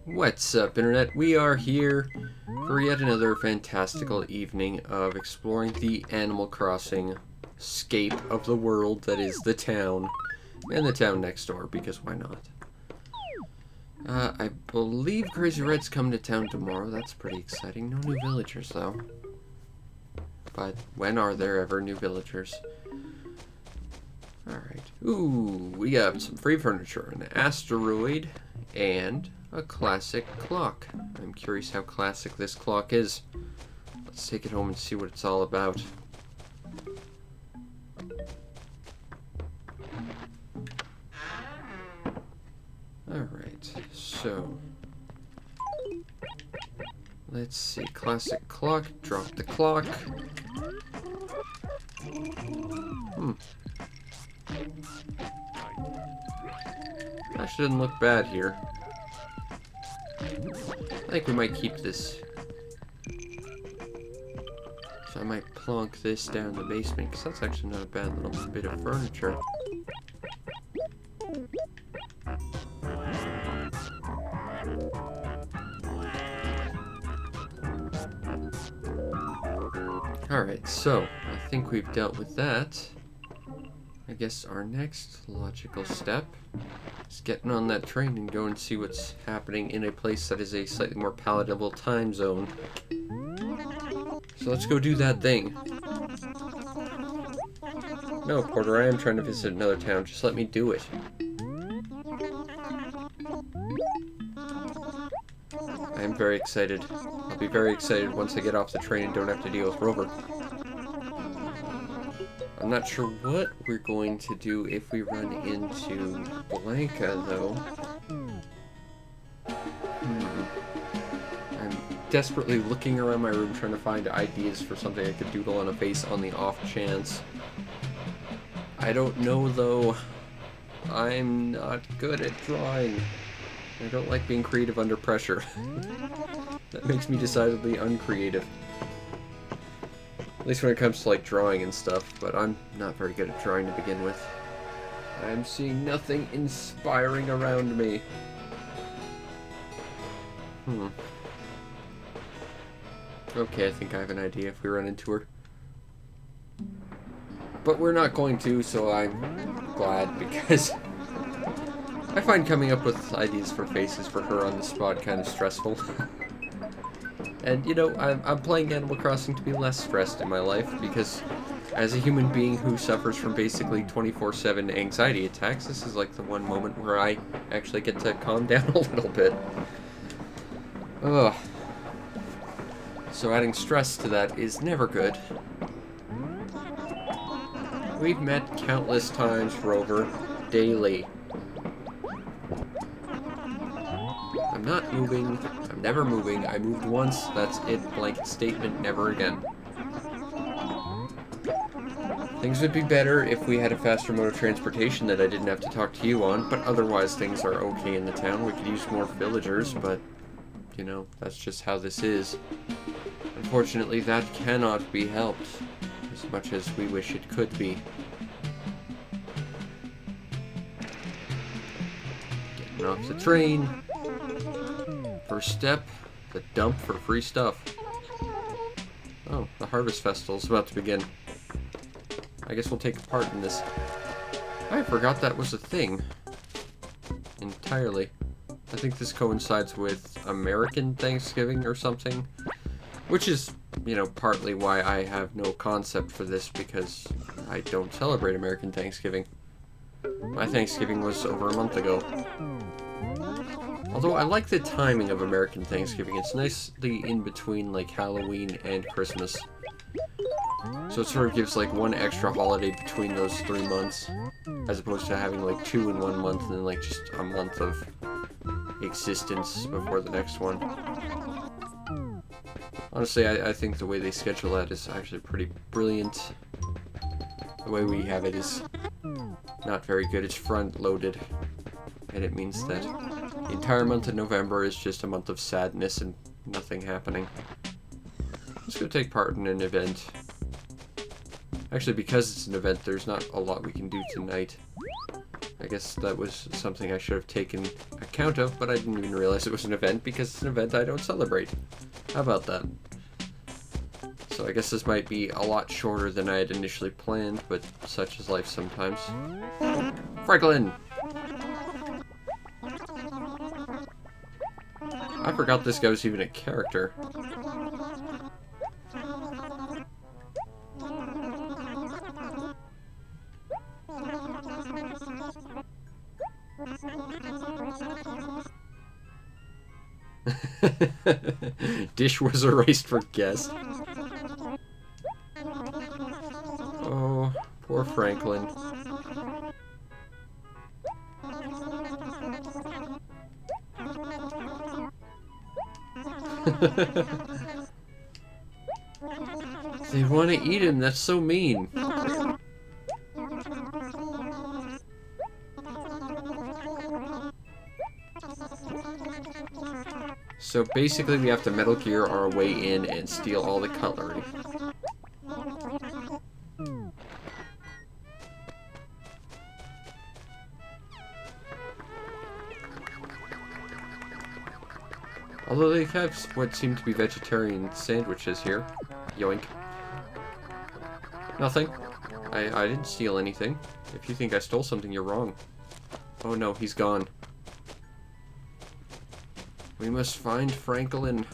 What's up, Internet? We are here for yet another fantastical evening of exploring the Animal Crossing scape of the world that is the town, and the town next door, because why not? I believe Crazy Red's coming to town tomorrow. That's pretty exciting. No new villagers, though. But when are there ever new villagers? Alright. Ooh, we got some free furniture, an asteroid, and a classic clock. I'm curious how classic this clock is. Let's take it home and see what it's all about. Alright, so let's see. Classic clock, drop the clock. Actually doesn't look bad here. I think we might keep this. So I might plonk this down in the basement, because that's actually not a bad little bit of furniture. Alright, so I think we've dealt with that. I guess our next logical step is getting on that train and go and see what's happening in a place that is a slightly more palatable time zone. So let's go do that thing. No, Porter, I am trying to visit another town. Just let me do it. I am very excited. I'll be very excited once I get off the train and don't have to deal with Rover. I'm not sure what we're going to do if we run into Blanca, though. I'm desperately looking around my room trying to find ideas for something I could doodle on a face on the off chance. I don't know, though. I'm not good at drawing. I don't like being creative under pressure. That makes me decidedly uncreative. At least when it comes to, like, drawing and stuff, but I'm not very good at drawing to begin with. I'm seeing nothing inspiring around me. Okay, I think I have an idea if we run into her. But we're not going to, so I'm glad, because I find coming up with ideas for faces for her on the spot kind of stressful. And, you know, I'm playing Animal Crossing to be less stressed in my life, because as a human being who suffers from basically 24/7 anxiety attacks, this is like the one moment where I actually get to calm down a little bit. Ugh. So adding stress to that is never good. We've met countless times, Rover, daily. I'm not moving. I'm never moving. I moved once. That's it. Blanket statement. Never again. Things would be better if we had a faster mode of transportation that I didn't have to talk to you on, but otherwise things are okay in the town. We could use more villagers, but, you know, that's just how this is. Unfortunately, that cannot be helped, as much as we wish it could be. Getting off the train. First step, the dump for free stuff. Oh, the Harvest Festival is about to begin. I guess we'll take part in this. I forgot that was a thing. Entirely. I think this coincides with American Thanksgiving or something. Which is, you know, partly why I have no concept for this, because I don't celebrate American Thanksgiving. My Thanksgiving was over a month ago. Although I like the timing of American Thanksgiving. It's nicely in between, like, Halloween and Christmas. So it sort of gives, like, one extra holiday between those 3 months, as opposed to having, like, 2 in 1 month and then, like, just a month of existence before the next one. Honestly, I think the way they schedule that is actually pretty brilliant. The way we have it is not very good. It's front-loaded, and it means that the entire month of November is just a month of sadness and nothing happening. Let's go take part in an event. Actually, because it's an event, there's not a lot we can do tonight. I guess that was something I should have taken account of, but I didn't even realize it was an event because it's an event I don't celebrate. How about that? So I guess this might be a lot shorter than I had initially planned, but such is life sometimes. Franklin! I forgot this guy was even a character. Dish was erased for guest. Oh, poor Franklin. They want to eat him, that's so mean. So basically we have to Metal Gear our way in and steal all the cutlery. Although they have what seem to be vegetarian sandwiches here. Yoink. Nothing. I didn't steal anything. If you think I stole something, you're wrong. Oh no, he's gone. We must find Franklin.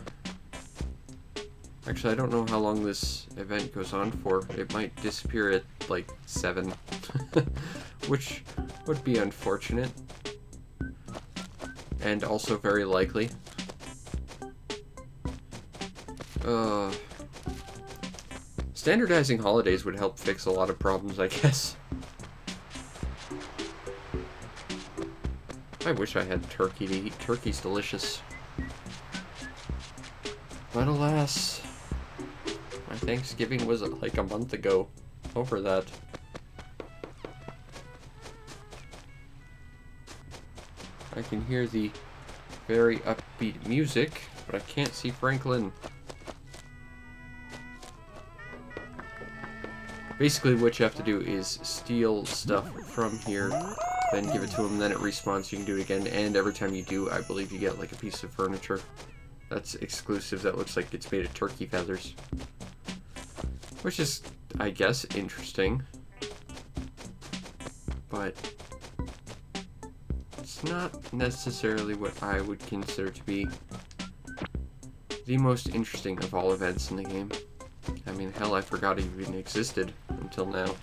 Actually, I don't know how long this event goes on for. It might disappear at, like, 7. Which would be unfortunate. And also very likely. Standardizing holidays would help fix a lot of problems, I guess. I wish I had turkey to eat. Turkey's delicious. But alas, my Thanksgiving was like a month ago. Over that. I can hear the very upbeat music, but I can't see Franklin. Basically what you have to do is steal stuff from here, then give it to him, then it respawns, you can do it again, and every time you do, I believe you get like a piece of furniture. That's exclusive, that looks like it's made of turkey feathers. Which is, I guess, interesting. But it's not necessarily what I would consider to be the most interesting of all events in the game. I mean, hell, I forgot it even existed until now.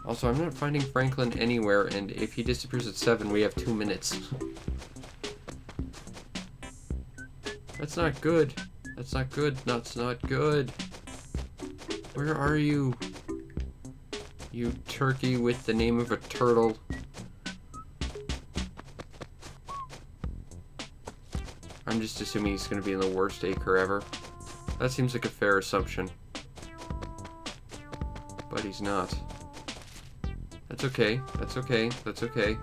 Also, I'm not finding Franklin anywhere, and if he disappears at 7, we have 2 minutes. That's not good. That's not good. That's not good. Where are you? You turkey with the name of a turtle. I'm just assuming he's going to be in the worst acre ever. That seems like a fair assumption. But he's not. That's okay. That's okay. That's okay.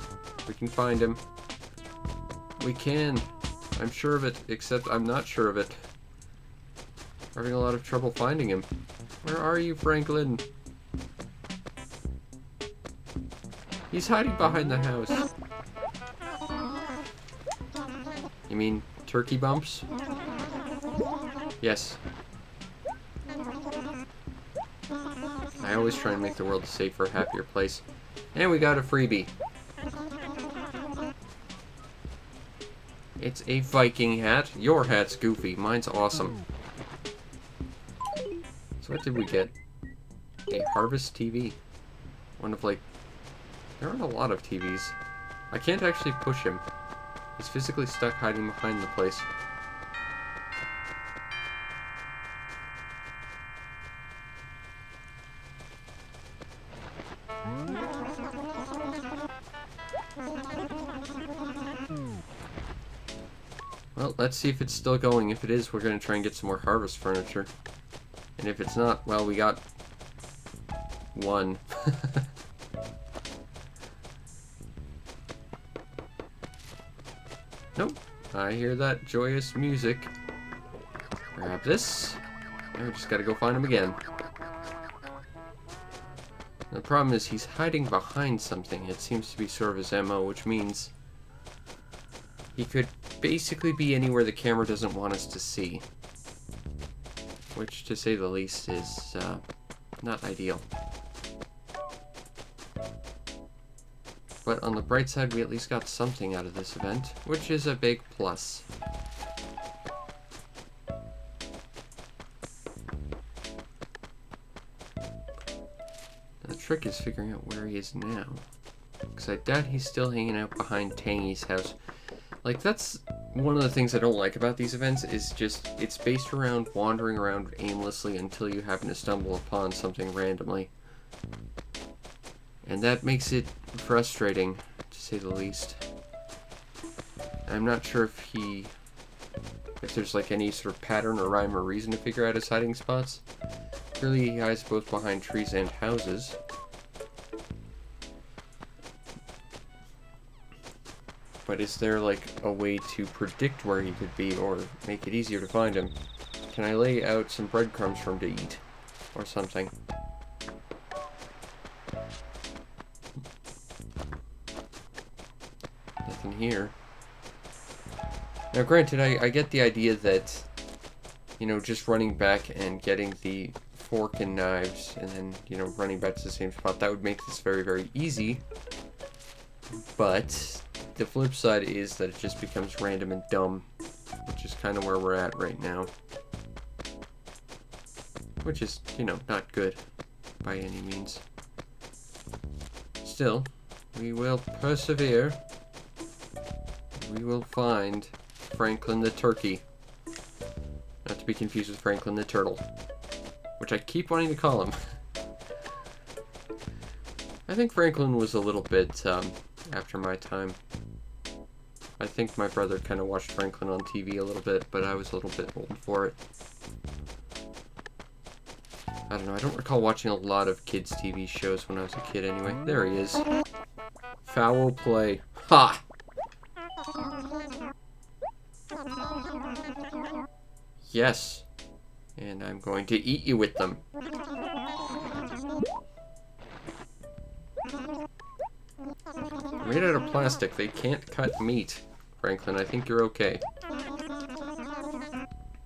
We can find him. We can. I'm sure of it, except I'm not sure of it. We're having a lot of trouble finding him. Where are you, Franklin? He's hiding behind the house. You mean turkey bumps? Yes. I always try and make the world a safer, happier place. And we got a freebie. It's a Viking hat. Your hat's goofy. Mine's awesome. So what did we get? A Harvest TV. One of, like... There aren't a lot of TVs. I can't actually push him. He's physically stuck hiding behind the place. Well, let's see if it's still going. If it is, we're going to try and get some more harvest furniture. And if it's not, well, we got 1. Nope. I hear that joyous music. Grab this. Now we just gotta go find him again. The problem is he's hiding behind something. It seems to be sort of his MO, which means he could basically be anywhere the camera doesn't want us to see. Which, to say the least, is not ideal. But on the bright side, we at least got something out of this event, which is a big plus. The trick is figuring out where he is now. Because I doubt he's still hanging out behind Tangy's house. Like, that's one of the things I don't like about these events, is just, it's based around wandering around aimlessly until you happen to stumble upon something randomly. And that makes it frustrating, to say the least. I'm not sure if there's like any sort of pattern or rhyme or reason to figure out his hiding spots. Clearly he hides both behind trees and houses. But is there like a way to predict where he could be or make it easier to find him? Can I lay out some breadcrumbs for him to eat? Or something? Nothing here. Now granted, I get the idea that, you know, just running back and getting the fork and knives and then, you know, running back to the same spot, that would make this very, very easy. But the flip side is that it just becomes random and dumb, which is kind of where we're at right now. Which is, you know, not good by any means. Still, we will persevere. We will find Franklin the turkey. Not to be confused with Franklin the turtle, which I keep wanting to call him. I think Franklin was a little bit after my time. I think my brother kind of watched Franklin on TV a little bit, but I was a little bit old for it. I don't know, I don't recall watching a lot of kids' TV shows when I was a kid anyway. There he is. Foul play. Ha! Yes. And I'm going to eat you with them. Made out of plastic. They can't cut meat. Franklin, I think you're okay.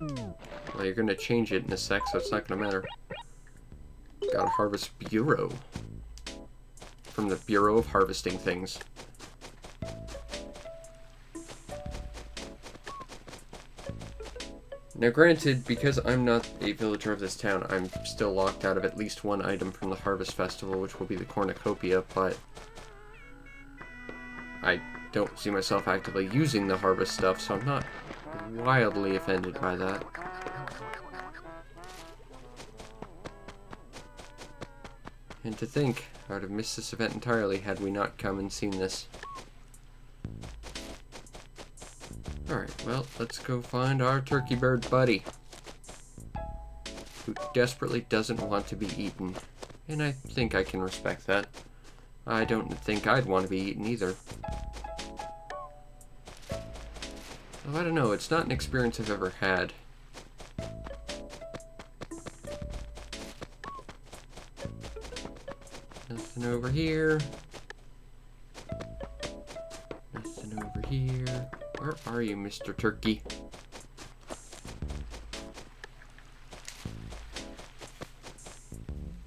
Well, you're gonna change it in a sec, so it's not gonna matter. Got a Harvest Bureau. From the Bureau of Harvesting Things. Now granted, because I'm not a villager of this town, I'm still locked out of at least one item from the Harvest Festival, which will be the cornucopia, but I don't see myself actively using the harvest stuff, so I'm not wildly offended by that. And to think, I would have missed this event entirely had we not come and seen this. Alright, well, let's go find our turkey bird buddy, who desperately doesn't want to be eaten. And I think I can respect that. I don't think I'd want to be eaten either. Oh, I don't know, it's not an experience I've ever had. Nothing over here. Nothing over here. Where are you, Mr. Turkey?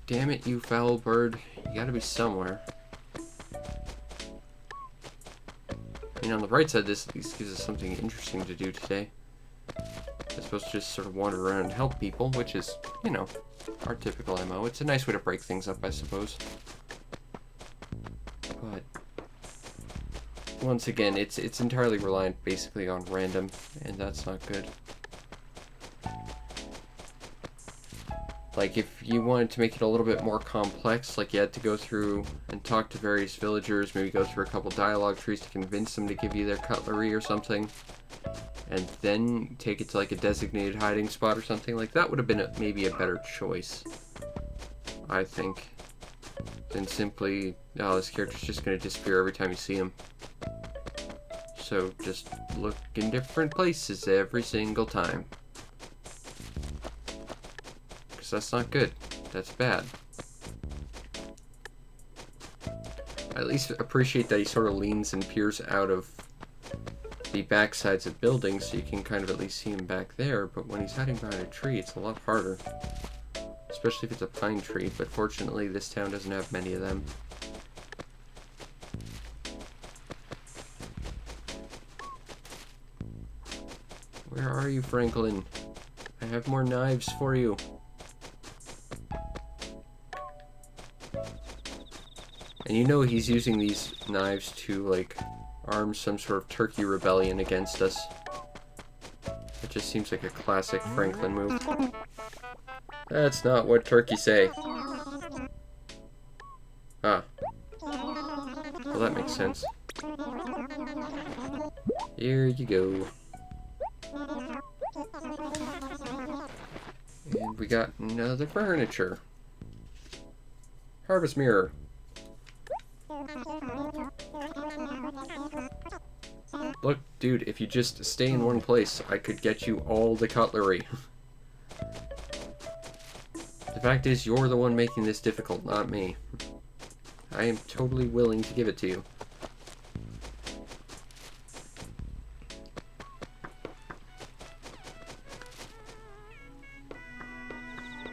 Damn it, you foul bird. You gotta be somewhere. I mean, on the bright side, this at least gives us something interesting to do today. As opposed to just sort of wander around and help people, which is, you know, our typical MO. It's a nice way to break things up, I suppose. But once again, it's entirely reliant basically on random, and that's not good. Like, if you wanted to make it a little bit more complex, like you had to go through and talk to various villagers, maybe go through a couple dialogue trees to convince them to give you their cutlery or something, and then take it to like a designated hiding spot or something, like that would have been maybe a better choice, I think, than simply, oh, this character's just going to disappear every time you see him. So just look in different places every single time. Because that's not good. That's bad. I at least appreciate that he sort of leans and peers out of the backsides of buildings, so you can kind of at least see him back there, but when he's hiding behind a tree, it's a lot harder. Especially if it's a pine tree, but fortunately this town doesn't have many of them. Where are you, Franklin? I have more knives for you. And you know he's using these knives to, like, arm some sort of turkey rebellion against us. It just seems like a classic Franklin move. That's not what turkeys say. Ah. Well, that makes sense. Here you go. And we got another furniture. Harvest mirror. Look, dude, if you just stay in one place, I could get you all the cutlery. The fact is, you're the one making this difficult, not me. I am totally willing to give it to you.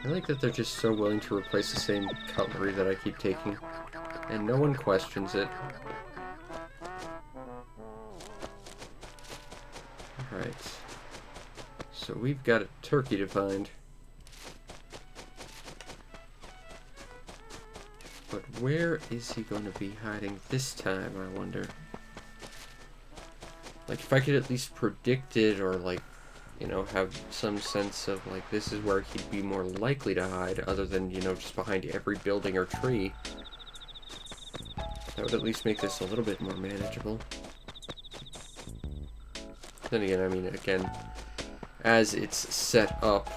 I like that they're just so willing to replace the same cutlery that I keep taking, and no one questions it. Alright. So we've got a turkey to find. But where is he going to be hiding this time, I wonder? Like, if I could at least predict it, or, like, you know, have some sense of, like, this is where he'd be more likely to hide, other than, you know, just behind every building or tree. That would at least make this a little bit more manageable. Then again, I mean, again, as it's set up,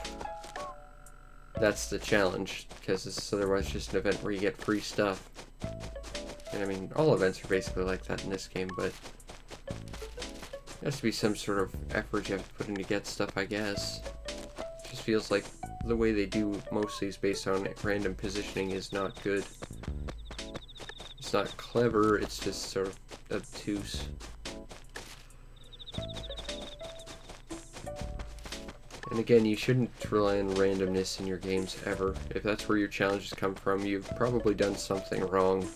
that's the challenge, because it's otherwise just an event where you get free stuff. And I mean, all events are basically like that in this game, but there has to be some sort of effort you have to put in to get stuff, I guess. It just feels like the way they do most of these based on random positioning is not good. It's not clever, it's just sort of obtuse. And again, you shouldn't rely on randomness in your games ever. If that's where your challenges come from, you've probably done something wrong.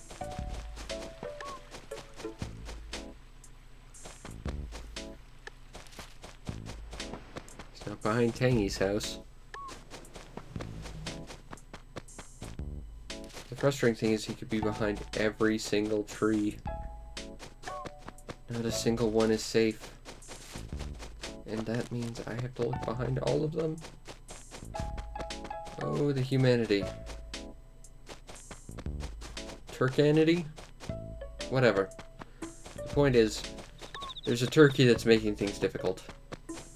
It's not behind Tangy's house. The frustrating thing is he could be behind every single tree. Not a single one is safe. And that means I have to look behind all of them. Oh, the humanity. Turkanity? Whatever. The point is, there's a turkey that's making things difficult.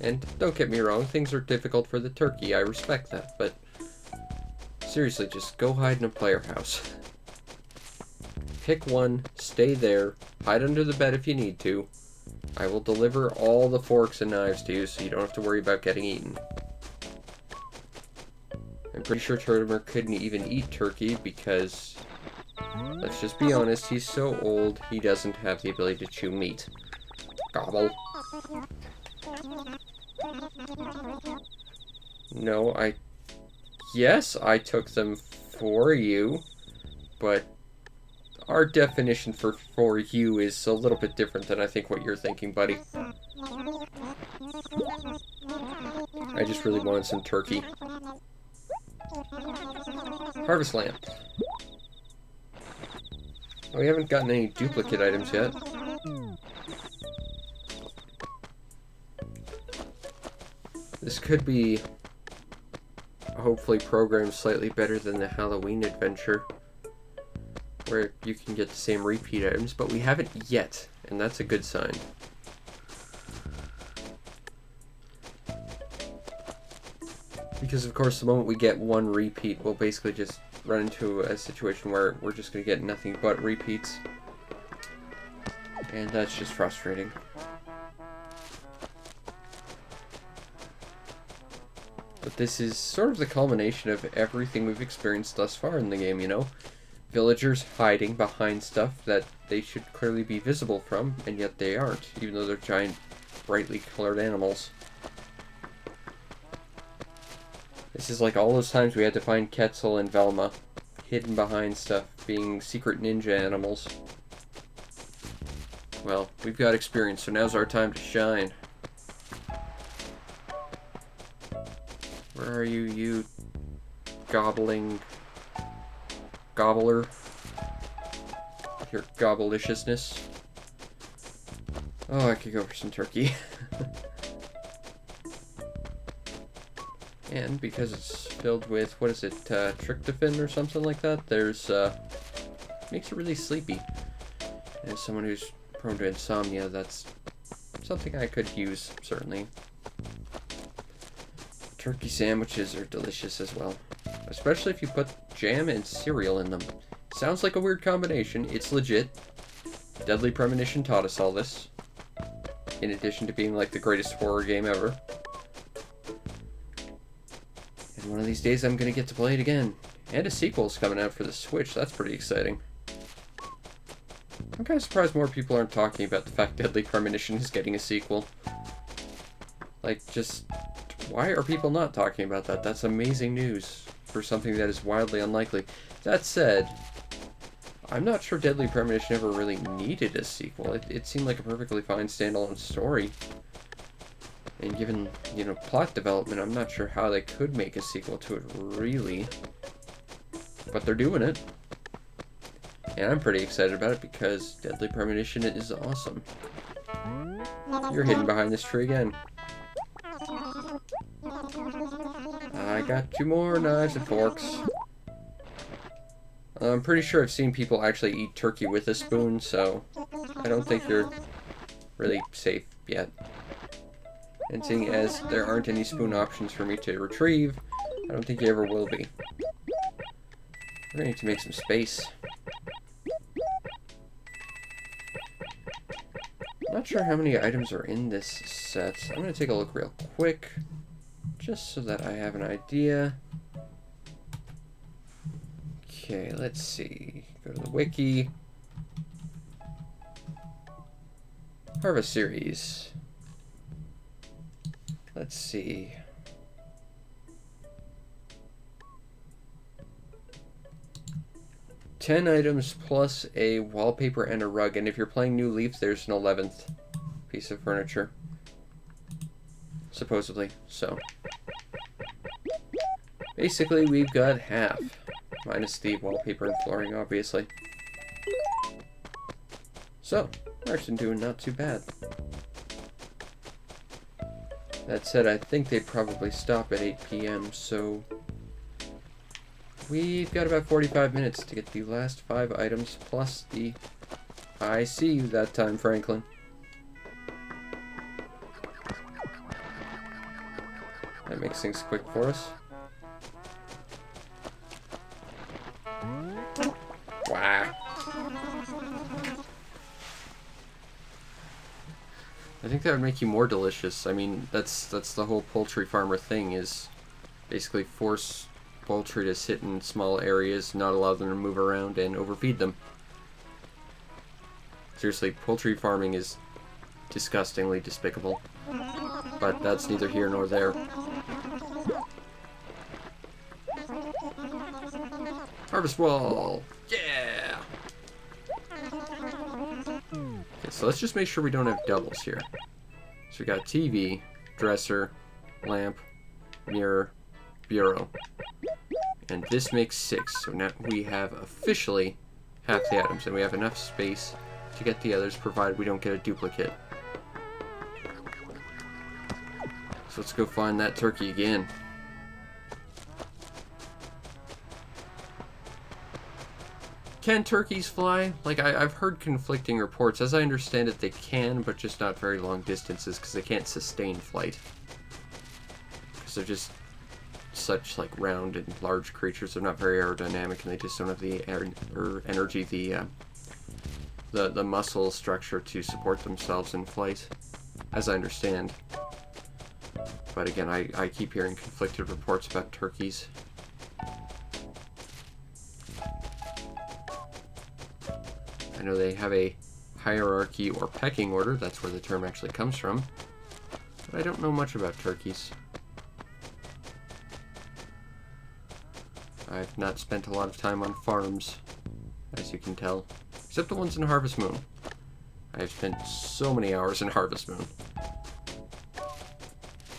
And don't get me wrong, things are difficult for the turkey. I respect that, but seriously, just go hide in a player house. Pick one, stay there, hide under the bed if you need to. I will deliver all the forks and knives to you so you don't have to worry about getting eaten. I'm pretty sure Turtimer couldn't even eat turkey because, let's just be honest, he's so old he doesn't have the ability to chew meat. Gobble. No, yes, I took them for you, but our definition for you is a little bit different than I think what you're thinking, buddy. I just really wanted some turkey. Harvest lamp. Oh, we haven't gotten any duplicate items yet. This could be hopefully programmed slightly better than the Halloween adventure, where you can get the same repeat items, but we haven't yet, and that's a good sign. Because of course the moment we get one repeat, we'll basically just run into a situation where we're just going to get nothing but repeats. And that's just frustrating. But this is sort of the culmination of everything we've experienced thus far in the game, you know? villagers hiding behind stuff that they should clearly be visible from, and yet they aren't, even though they're giant, brightly colored animals. This is like all those times we had to find Quetzal and Velma hidden behind stuff, being secret ninja animals. Well, we've got experience, so now's our time to shine. Where are you, you gobbler? Your gobbleliciousness. Oh, I could go for some turkey. And because it's filled with, what is it, tryptophan or something like that, there's, makes you really sleepy. And as someone who's prone to insomnia, that's something I could use, certainly. Turkey sandwiches are delicious as well. Especially if you put jam and cereal in them. Sounds like a weird combination. It's legit. Deadly Premonition taught us all this. In addition to being like the greatest horror game ever. And one of these days I'm going to get to play it again. And a sequel's coming out for the Switch. That's pretty exciting. I'm kind of surprised more people aren't talking about the fact Deadly Premonition is getting a sequel. Like, just... why are people not talking about that? That's amazing news for something that is wildly unlikely. That said, I'm not sure Deadly Premonition ever really needed a sequel. It seemed like a perfectly fine standalone story. And given, you know, plot development, I'm not sure how they could make a sequel to it, really. But they're doing it. And I'm pretty excited about it because Deadly Premonition is awesome. You're hidden behind this tree again. I got 2 more knives and forks. I'm pretty sure I've seen people actually eat turkey with a spoon, so I don't think you're really safe yet. And seeing as there aren't any spoon options for me to retrieve, I don't think you ever will be. We're gonna need to make some space. Not sure how many items are in this set. I'm gonna take a look real quick, just so that I have an idea. Okay, let's see. Go to the wiki. Harvest series. Let's see. $10 items plus a wallpaper and a rug, and if you're playing New Leaf, there's an 11th piece of furniture. Supposedly, so. Basically, we've got half. Minus the wallpaper and flooring, obviously. So, we're actually doing not too bad. That said, I think they probably stop at 8 p.m., so... we've got about 45 minutes to get the last 5 items, plus the... I see you that time, Franklin. That makes things quick for us. Wow. I think that would make you more delicious. I mean, that's the whole poultry farmer thing, is basically force poultry to sit in small areas, not allow them to move around, and overfeed them. Seriously, poultry farming is disgustingly despicable. But that's neither here nor there. Harvest wall! Yeah! Okay, so let's just make sure we don't have doubles here. So we got TV, dresser, lamp, mirror, bureau. And this makes 6, so now we have officially half the items, and we have enough space to get the others, provided we don't get a duplicate. So let's go find that turkey again. Can turkeys fly? Like, I've heard conflicting reports. As I understand it, they can, but just not very long distances, because they can't sustain flight. Because they're just such, like, round and large creatures. They're not very aerodynamic, and they just don't have the energy, the muscle structure to support themselves in flight, as I understand. But again, I keep hearing conflicted reports about turkeys. I know they have a hierarchy or pecking order. That's where the term actually comes from. But I don't know much about turkeys. I've not spent a lot of time on farms, as you can tell. Except the ones in Harvest Moon. I've spent so many hours in Harvest Moon.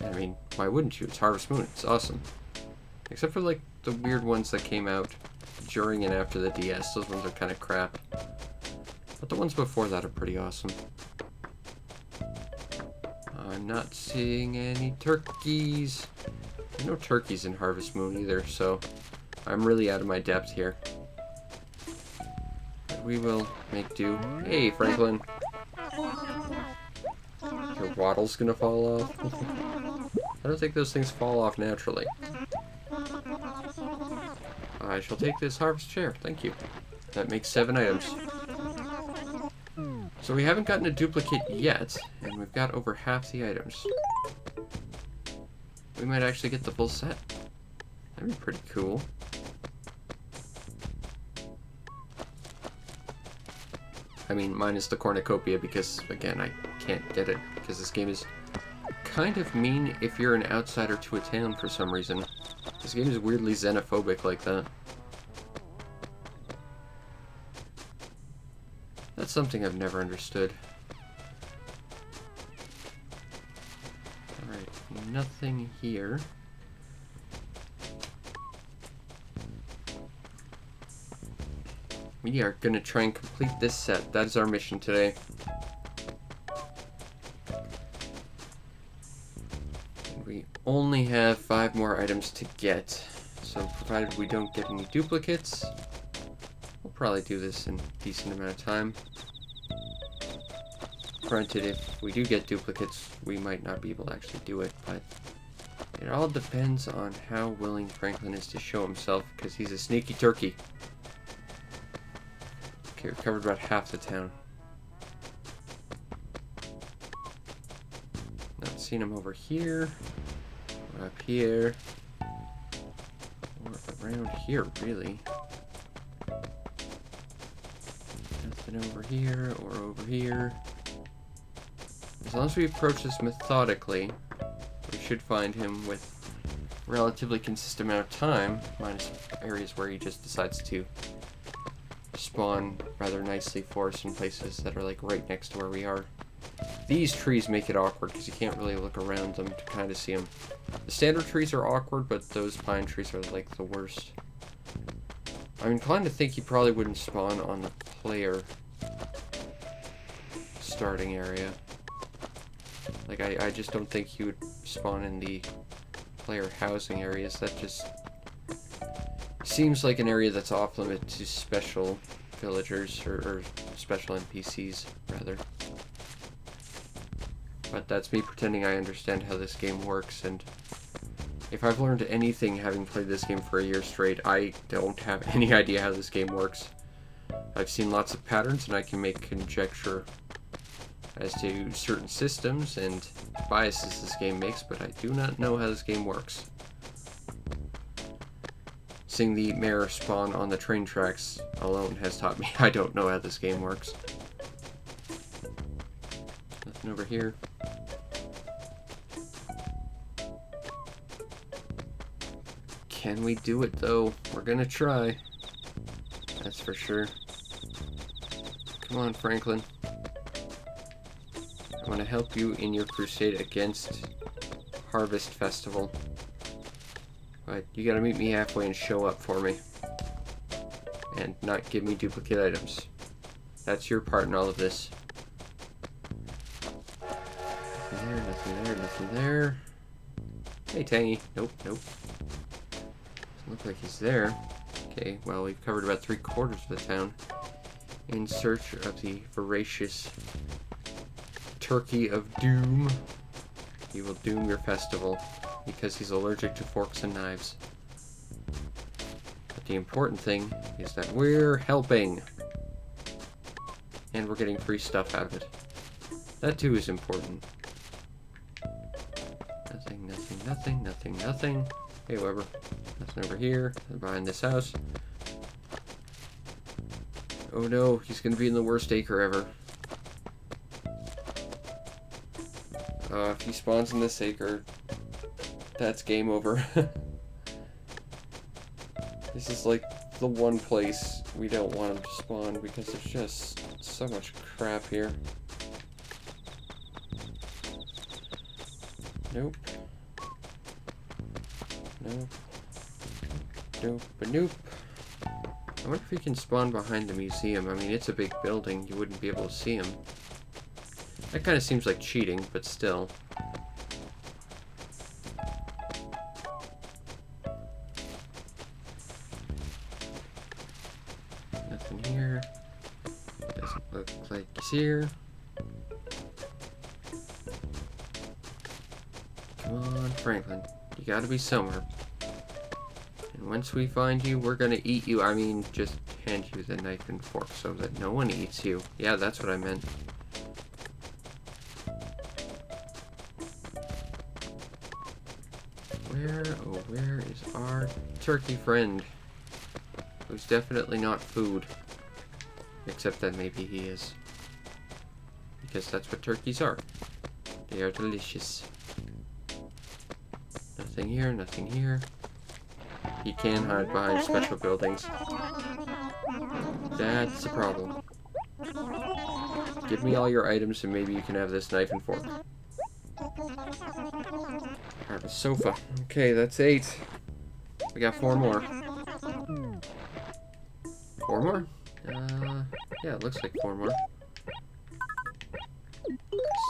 I mean, why wouldn't you? It's Harvest Moon. It's awesome. Except for, like, the weird ones that came out during and after the DS. Those ones are kind of crap. But the ones before that are pretty awesome. I'm not seeing any turkeys. There's no turkeys in Harvest Moon either, so I'm really out of my depth here. But we will make do. Hey, Franklin. Your wattle's gonna fall off. I don't think those things fall off naturally. I shall take this harvest chair. Thank you. That makes 7 items. So we haven't gotten a duplicate yet, and we've got over half the items. We might actually get the full set. That'd be pretty cool. I mean, minus the cornucopia, because, again, I can't get it, because this game is kind of mean if you're an outsider to a town for some reason. This game is weirdly xenophobic like that. That's something I've never understood. Alright, nothing here. We are gonna try and complete this set. That is our mission today. And we only have 5 more items to get. So provided we don't get any duplicates, we'll probably do this in a decent amount of time. Granted, if we do get duplicates, we might not be able to actually do it, but it all depends on how willing Franklin is to show himself, because he's a sneaky turkey. Okay, we've covered about half the town. Not seen him over here, or up here, or around here, really. Nothing over here, or over here. As long as we approach this methodically, we should find him with relatively consistent amount of time, minus areas where he just decides to spawn rather nicely for us in places that are like right next to where we are. These trees make it awkward because you can't really look around them to kind of see them. The standard trees are awkward, but those pine trees are like the worst. I'm inclined to think he probably wouldn't spawn on the player starting area. Like, I just don't think he would spawn in the player housing areas. That just seems like an area that's off limit to special villagers, or special NPCs, rather. But that's me pretending I understand how this game works, and if I've learned anything having played this game for a year straight, I don't have any idea how this game works. I've seen lots of patterns, and I can make conjecture as to certain systems and biases this game makes, but I do not know how this game works. Seeing the mayor spawn on the train tracks alone has taught me I don't know how this game works. Nothing over here. Can we do it though? We're gonna try. That's for sure. Come on, Franklin. I want to help you in your crusade against Harvest Festival. But you gotta meet me halfway and show up for me. And not give me duplicate items. That's your part in all of this. Nothing there, nothing there, nothing there. Hey, Tangy. Nope, nope. Doesn't look like he's there. Okay, well, we've covered about 3/4 of the town in search of the voracious Turkey of Doom. He will doom your festival because he's allergic to forks and knives. But the important thing is that we're helping. And we're getting free stuff out of it. That too is important. Nothing, nothing, nothing, nothing, nothing. Hey, Weber. Nothing over here. Behind this house. Oh no, he's gonna be in the worst acre ever. If he spawns in this acre, that's game over. This is like the one place we don't want him to spawn because there's just so much crap here. Nope. Nope. Nope. But nope. I wonder if he can spawn behind the museum. I mean, it's a big building. You wouldn't be able to see him. That kind of seems like cheating, but still. Nothing here. Doesn't look like he's here. Come on, Franklin. You gotta be somewhere. And once we find you, we're gonna eat you. I mean, just hand you the knife and fork so that no one eats you. Yeah, that's what I meant. Where is our turkey friend? Who's definitely not food. Except that maybe he is. Because that's what turkeys are. They are delicious. Nothing here, nothing here. He can hide behind special buildings. That's the problem. Give me all your items and maybe you can have this knife and fork. Have a sofa. Okay, that's 8. We got 4 more. 4 more? Yeah, it looks like 4 more.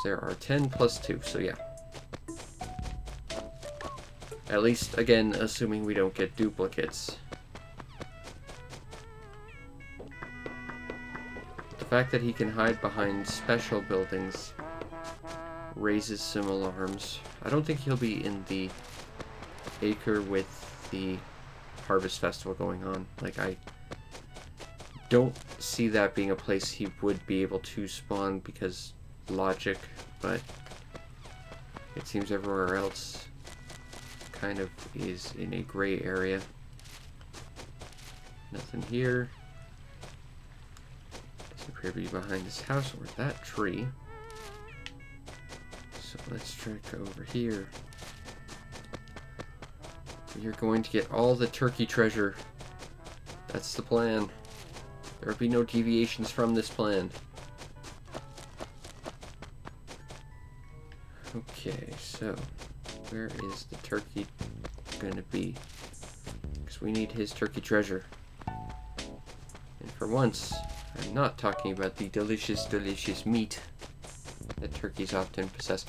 There are 10 plus 2, so yeah. At least, again, assuming we don't get duplicates. The fact that he can hide behind special buildings raises some alarms. I don't think he'll be in the acre with the Harvest Festival going on. Like, I don't see that being a place he would be able to spawn because logic, but it seems everywhere else kind of is in a gray area. Nothing here. Doesn't appear to be behind this house or that tree. So let's check over here. We are going to get all the turkey treasure. That's the plan. There will be no deviations from this plan. Okay, so where is the turkey gonna be? Because we need his turkey treasure. And for once, I'm not talking about the delicious, delicious meat that turkeys often possess.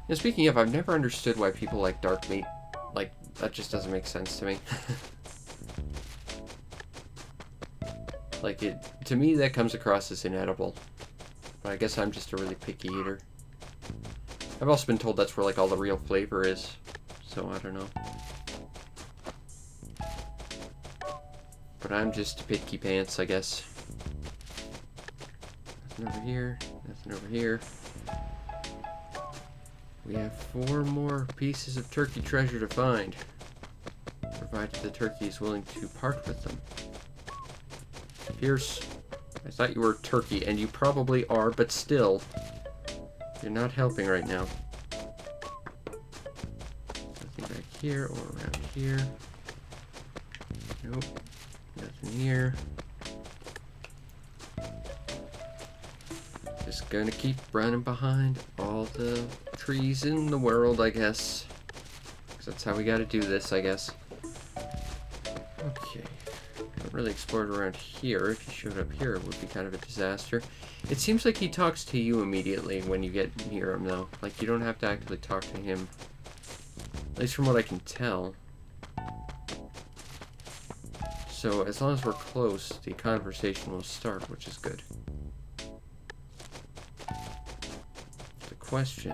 Now, speaking of, I've never understood why people like dark meat. Like, that just doesn't make sense to me. Like, to me, that comes across as inedible. But I guess I'm just a really picky eater. I've also been told that's where, like, all the real flavor is. So, I don't know. But I'm just picky pants, I guess. Nothing over here. Nothing over here. We have 4 more pieces of turkey treasure to find. Provided the turkey is willing to part with them. Pierce, I thought you were a turkey, and you probably are, but still, you're not helping right now. Nothing back here or around here. Nope. Nothing here. Just gonna keep running behind all the trees in the world, I guess. 'Cause that's how we gotta do this, I guess. Okay. Haven't really explored around here. If he showed up here, it would be kind of a disaster. It seems like he talks to you immediately when you get near him, though. Like, you don't have to actively talk to him. At least from what I can tell. So, as long as we're close, the conversation will start, which is good. The question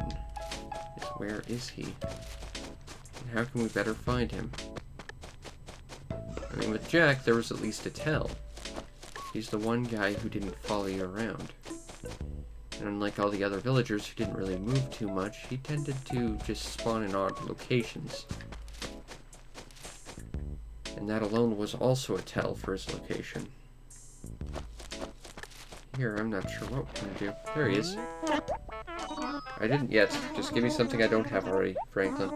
is, where is he? And how can we better find him? I mean, with Jack, there was at least a tell. He's the one guy who didn't follow you around. And unlike all the other villagers who didn't really move too much, he tended to just spawn in odd locations. And that alone was also a tell for his location. here. I'm not sure what we're gonna do. There he is. I didn't yet. Just give me something I don't have already, Franklin.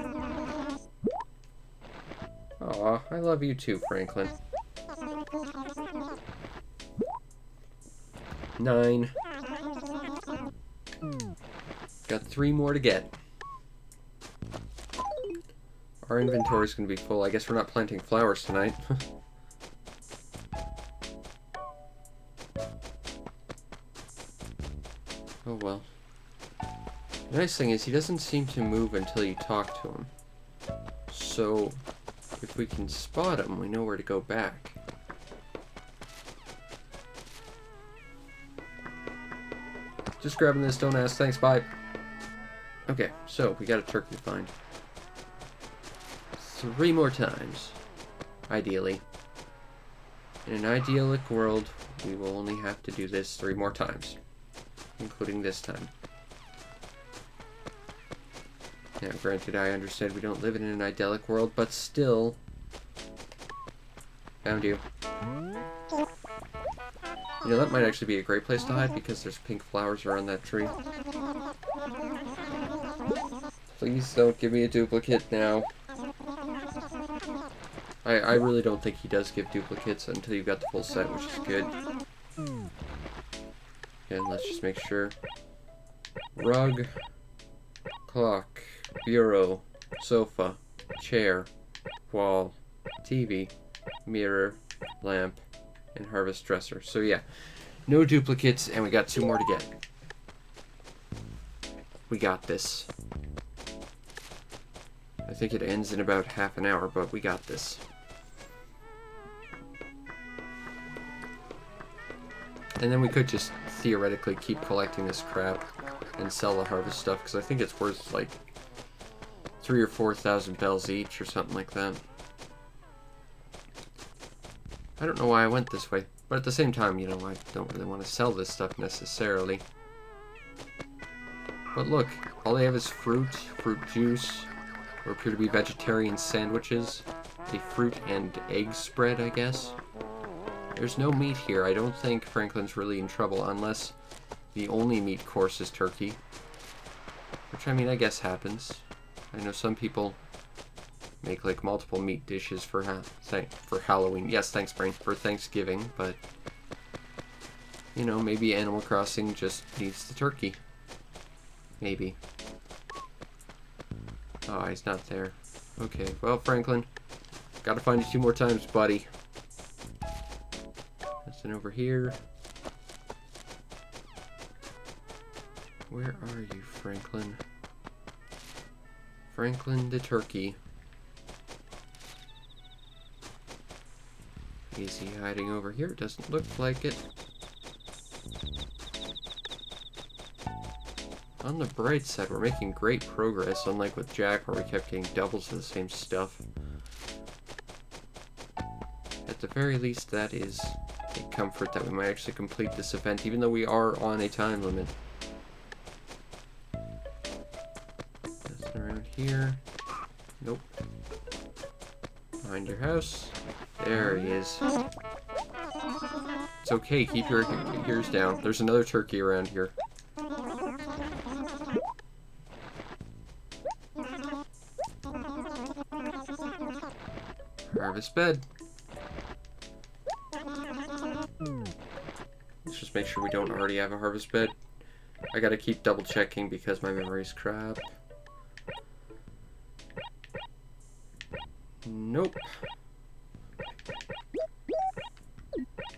Aw, I love you too, Franklin. 9. Got 3 more to get. Our inventory's gonna be full. I guess we're not planting flowers tonight. Oh well. The nice thing is he doesn't seem to move until you talk to him. So, if we can spot him, we know where to go back. Just grabbing this, don't ask, thanks, bye. Okay, so we got a turkey to find. 3 more times, ideally. In an idyllic world, we will only have to do this 3 more times, including this time. Now, granted, I understand we don't live in an idyllic world, but still... Found you. You know, that might actually be a great place to hide, because there's pink flowers around that tree. Please don't give me a duplicate now. I really don't think he does give duplicates until you've got the full set, which is good. And let's just make sure. Rug, clock, bureau, sofa, chair, wall, TV, mirror, lamp, and harvest dresser. So yeah, no duplicates, and we got 2 more to get. We got this. I think it ends in about half an hour, but we got this. And then we could just theoretically keep collecting this crap and sell the harvest stuff, because I think it's worth like 3,000 or 4,000 bells each or something like that. I don't know why I went this way, but at the same time, you know, I don't really want to sell this stuff necessarily. But look, all they have is fruit juice, or appear to be vegetarian sandwiches, a fruit and egg spread, I guess. There's no meat here. I don't think Franklin's really in trouble unless the only meat course is turkey. Which, I mean, I guess happens. I know some people make, like, multiple meat dishes for Halloween. Yes, thanks, Brain, for Thanksgiving, but... You know, maybe Animal Crossing just needs the turkey. Maybe. Oh, he's not there. Okay, well, Franklin, gotta find you 2 more times, buddy. Nothing over here. Where are you, Franklin? Franklin the turkey. Is he hiding over here? Doesn't look like it. On the bright side, we're making great progress, unlike with Jack, where we kept getting doubles of the same stuff. At the very least, that is a comfort that we might actually complete this event, even though we are on a time limit. Nothing around here. Nope. Behind your house. There he is. It's okay, keep your ears down. There's another turkey around here. Harvest bed. Let's just make sure we don't already have a harvest bed. I gotta keep double checking because my memory's crap. Nope.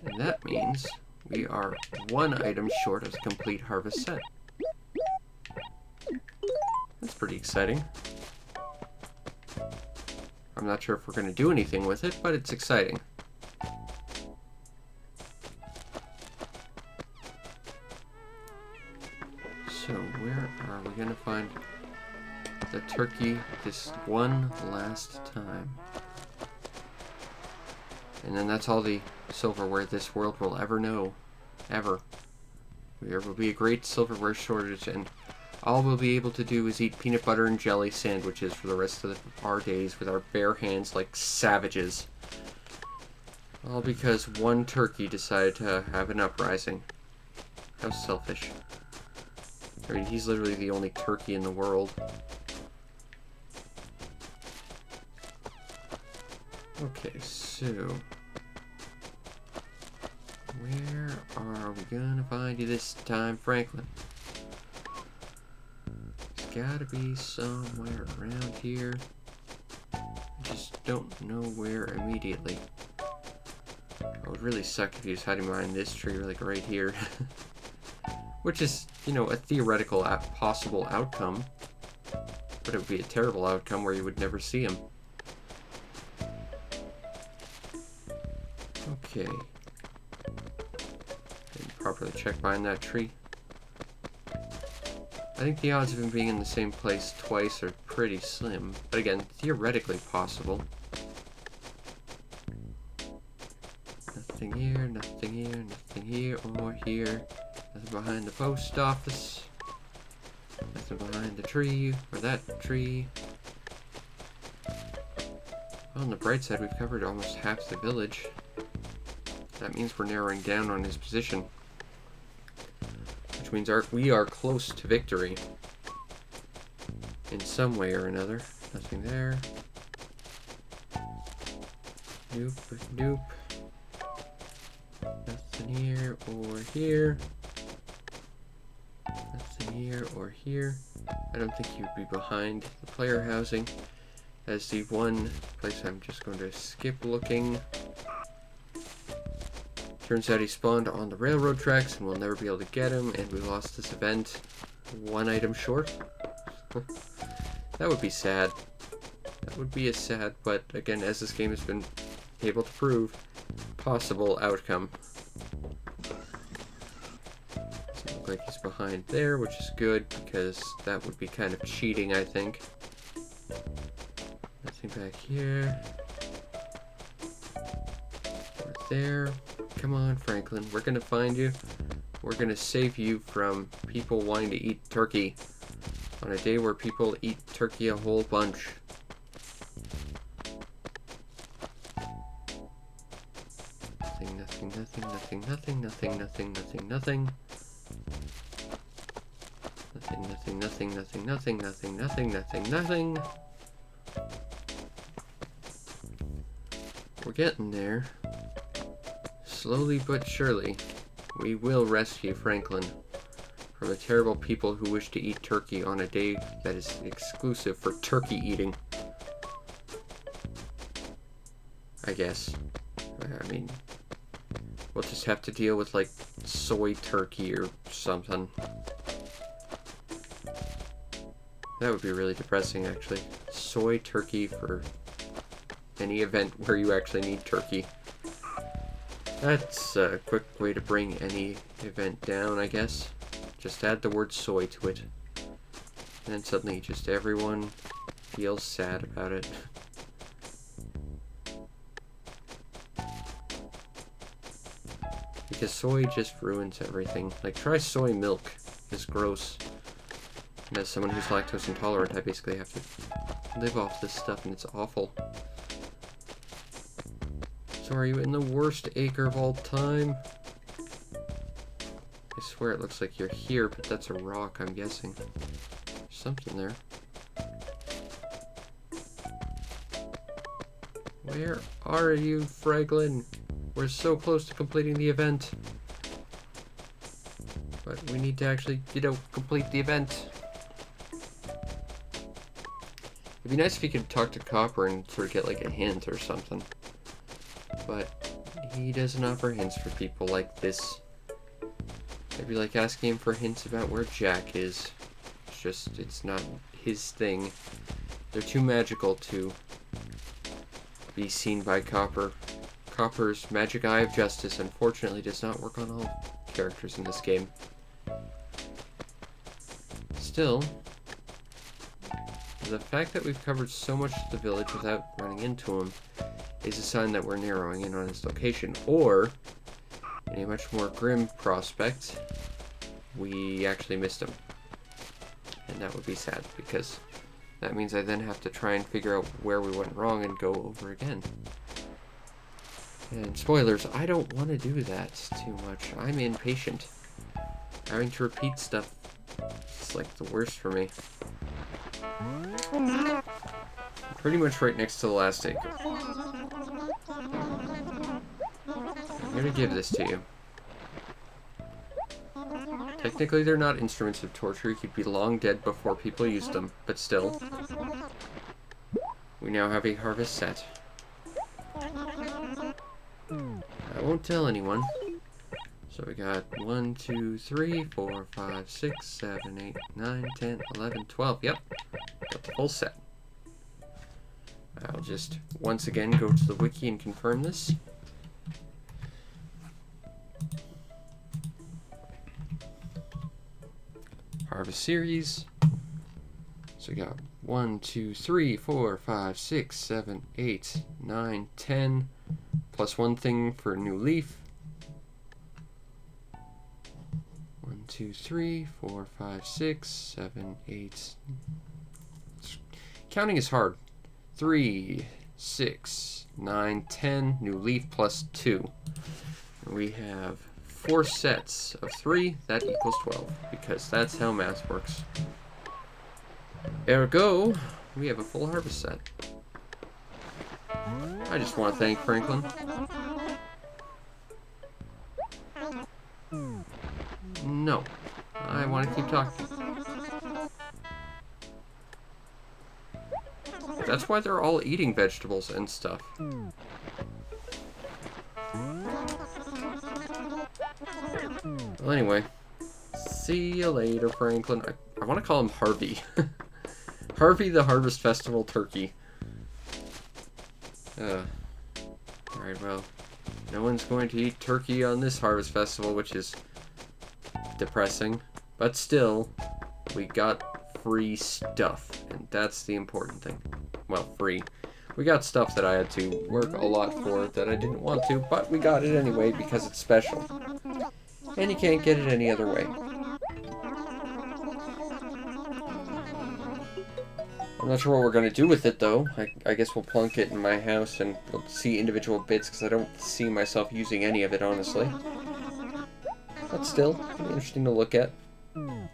And that means we are 1 item short of a complete harvest set. That's pretty exciting. I'm not sure if we're going to do anything with it, but it's exciting. So where are we going to find the turkey this one last time? And then that's all the silverware this world will ever know. Ever. There will be a great silverware shortage, and all we'll be able to do is eat peanut butter and jelly sandwiches for the rest of our days with our bare hands like savages. All because one turkey decided to have an uprising. How selfish. I mean, he's literally the only turkey in the world. Okay, so... where are we gonna find you this time, Franklin? It's gotta be somewhere around here. I just don't know where immediately. It would really suck if he was hiding behind this tree, like right here. Which is, you know, a theoretical possible outcome. But it would be a terrible outcome where you would never see him. Okay. Didn't properly check behind that tree. I think the odds of him being in the same place twice are pretty slim. But again, theoretically possible. Nothing here, nothing here, nothing here or here. Nothing behind the post office. Nothing behind the tree or that tree. Well, on the bright side, we've covered almost half the village. That means we're narrowing down on his position. Which means we are close to victory. In some way or another. Nothing there. Nope, nope. Nothing here or here. Nothing here or here. I don't think you'd be behind the player housing. As the one place I'm just going to skip looking. Turns out he spawned on the railroad tracks and we'll never be able to get him, and we lost this event one item short. That would be sad. That would be a sad, but again, as this game has been able to prove, possible outcome. Doesn't look like he's behind there, which is good, because that would be kind of cheating, I think. Nothing back here. Or there. Come on, Franklin. We're gonna find you. We're gonna save you from people wanting to eat turkey on a day where people eat turkey a whole bunch. Nothing, nothing, nothing, nothing, nothing, nothing, nothing, nothing, nothing. Nothing, nothing, nothing, nothing, nothing, nothing, nothing, nothing, nothing. We're getting there. Slowly but surely, we will rescue Franklin from the terrible people who wish to eat turkey on a day that is exclusive for turkey eating. I guess. I mean, we'll just have to deal with, like, soy turkey or something. That would be really depressing, actually. Soy turkey for any event where you actually need turkey. That's a quick way to bring any event down, I guess. Just add the word soy to it. And then suddenly just everyone feels sad about it. Because soy just ruins everything. Like, try soy milk. It's gross. And as someone who's lactose intolerant, I basically have to live off this stuff, and it's awful. So are you in the worst acre of all time? I swear it looks like you're here, but that's a rock, I'm guessing. There's something there. Where are you, Franklin? We're so close to completing the event. But we need to actually, complete the event. It'd be nice if you could talk to Copper and sort of get, like, a hint or something. But he doesn't offer hints for people like this. It'd be like asking him for hints about where Jack is. It's not his thing. They're too magical to be seen by Copper. Copper's magic eye of justice unfortunately does not work on all characters in this game. Still, the fact that we've covered so much of the village without running into him is a sign that we're narrowing in on his location, or, in a much more grim prospect, we actually missed him. And that would be sad, because that means I then have to try and figure out where we went wrong and go over again. And spoilers, I don't want to do that too much. I'm impatient. Having to repeat stuff is like the worst for me. Pretty much right next to the last acre. I'm gonna give this to you. Technically, they're not instruments of torture. You'd be long dead before people used them, but still. We now have a harvest set. I won't tell anyone. So we got 1, 2, 3, 4, 5, 6, 7, 8, 9, 10, 11, 12. Yep. Got the full set. I'll just once again go to the wiki and confirm this. Harvest series. So we got 1, 2, 3, 4, 5, 6, 7, 8, 9, 10. Plus one thing for a new leaf. 1, 2, 3, 4, 5, 6, 7, 8. Counting is hard. 3, 6, 9, 10. New leaf plus 2. We have 4 sets of 3. That equals 12. Because that's how math works. Ergo, we have a full harvest set. I just want to thank Franklin. No. I want to keep talking. That's why they're all eating vegetables and stuff. Well, anyway. See you later, Franklin. I want to call him Harvey. Harvey the Harvest Festival Turkey. Alright, well. No one's going to eat turkey on this Harvest Festival, which is depressing. But still, we got free stuff. And that's the important thing. Well, free. We got stuff that I had to work a lot for that I didn't want to, but we got it anyway because it's special. And you can't get it any other way. I'm not sure what we're going to do with it, though. I guess we'll plunk it in my house and we'll see individual bits, because I don't see myself using any of it, honestly. But still, interesting to look at. Maybe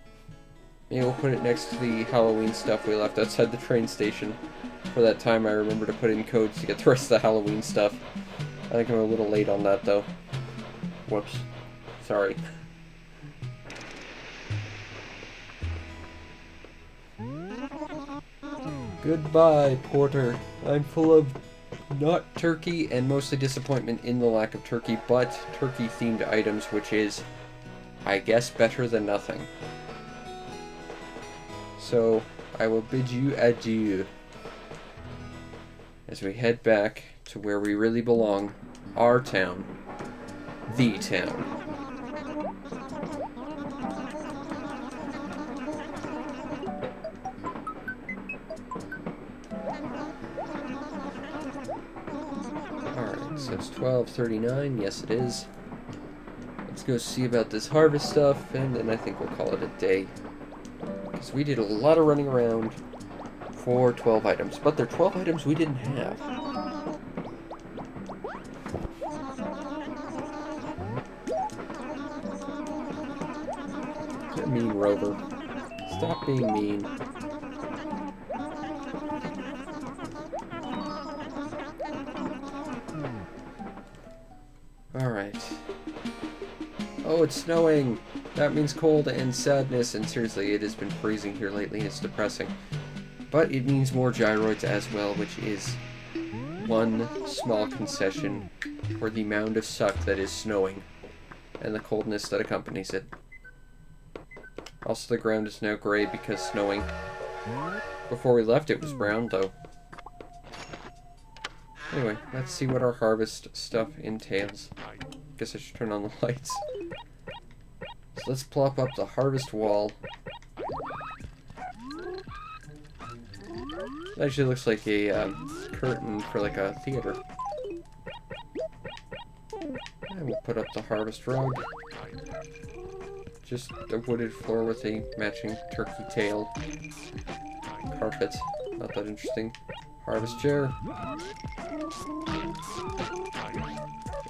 we'll put it next to the Halloween stuff we left outside the train station. For that time, I remember to put in codes to get the rest of the Halloween stuff. I think I'm a little late on that, though. Whoops. Sorry. Goodbye, Porter. I'm full of not turkey and mostly disappointment in the lack of turkey, but turkey-themed items, which is, I guess, better than nothing. So, I will bid you adieu as we head back to where we really belong, our town, the town. So it's 12:39, yes it is. Let's go see about this harvest stuff, and then I think we'll call it a day. Because we did a lot of running around for 12 items, but they're 12 items we didn't have. You're a mean, Rover. Stop being mean. Alright. Oh, it's snowing! That means cold and sadness, and seriously, it has been freezing here lately, and it's depressing. But it means more gyroids as well, which is one small concession for the mound of suck that is snowing, and the coldness that accompanies it. Also, the ground is now gray because snowing. Before we left, it was brown, though. Anyway, let's see what our harvest stuff entails. Guess I should turn on the lights. So let's plop up the harvest wall. It actually looks like a curtain for like a theater. And we'll put up the harvest rug. Just a wooded floor with a matching turkey tail. Carpet. Not that interesting. Harvest chair.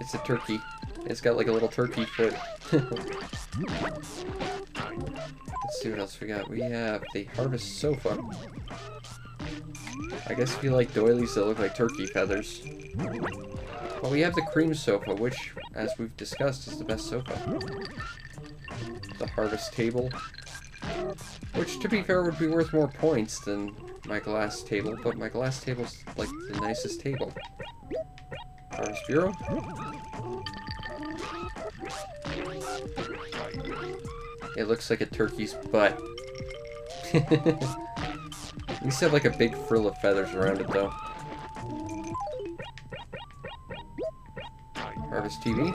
It's a turkey. It's got like a little turkey foot. Let's see what else we got. We have the Harvest Sofa. I guess if you like doilies that look like turkey feathers. Well, we have the Cream Sofa, which, as we've discussed, is the best sofa. The Harvest Table, which, to be fair, would be worth more points than my glass table, but my glass table's, like, the nicest table. Harvest Bureau. It looks like a turkey's butt. At least have like a big frill of feathers around it, though. Harvest TV.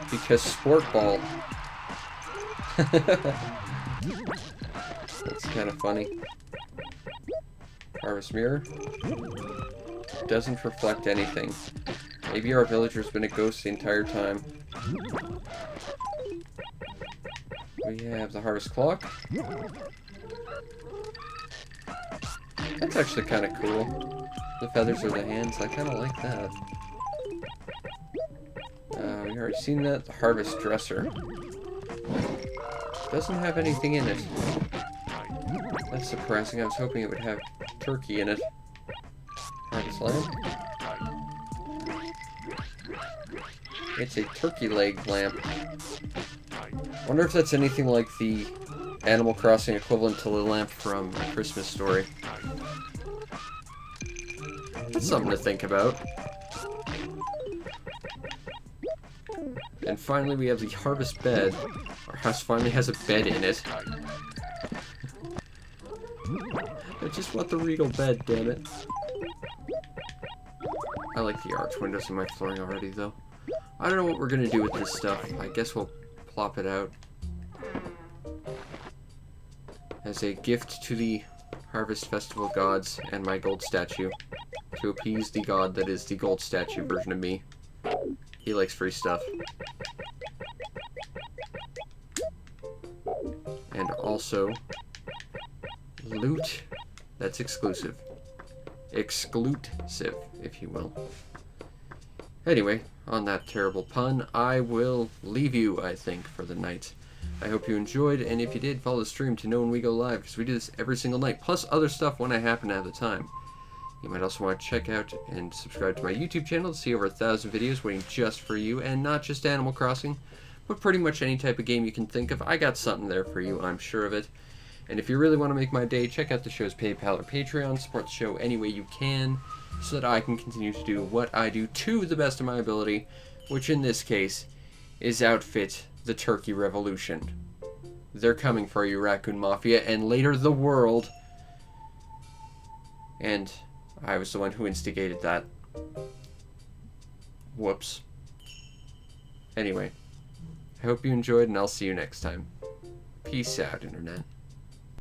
Because Sport Ball. That's kind of funny. Harvest Mirror. Doesn't reflect anything. Maybe our villager's been a ghost the entire time. We have the Harvest Clock. That's actually kind of cool. The feathers are the hands. I kind of like that. We already seen that. The Harvest Dresser. Doesn't have anything in it. That's surprising. I was hoping it would have turkey in it. Harvest Lamp. It's a turkey leg lamp. Wonder if that's anything like the Animal Crossing equivalent to the lamp from A Christmas Story. That's something to think about. And finally we have the Harvest Bed. Our house finally has a bed in it. I just want the regal bed, damn it. I like the arch windows in my flooring already, though. I don't know what we're gonna do with this stuff. I guess we'll plop it out as a gift to the Harvest Festival gods and my gold statue to appease the god that is the gold statue version of me. He likes free stuff. And also loot that's exclusive. Exclusive, if you will. Anyway, on that terrible pun, I will leave you, I think, for the night. I hope you enjoyed, and if you did, follow the stream to know when we go live, because we do this every single night, plus other stuff when I happen to have the time. You might also want to check out and subscribe to my YouTube channel to see over 1,000 videos waiting just for you, and not just Animal Crossing, but pretty much any type of game you can think of. I got something there for you, I'm sure of it. And if you really want to make my day, check out the show's PayPal or Patreon, support the show any way you can, so that I can continue to do what I do to the best of my ability, which in this case is outfit the Turkey Revolution. They're coming for you, Raccoon Mafia, and later the world. And I was the one who instigated that. Whoops. Anyway, I hope you enjoyed, and I'll see you next time. Peace out, Internet.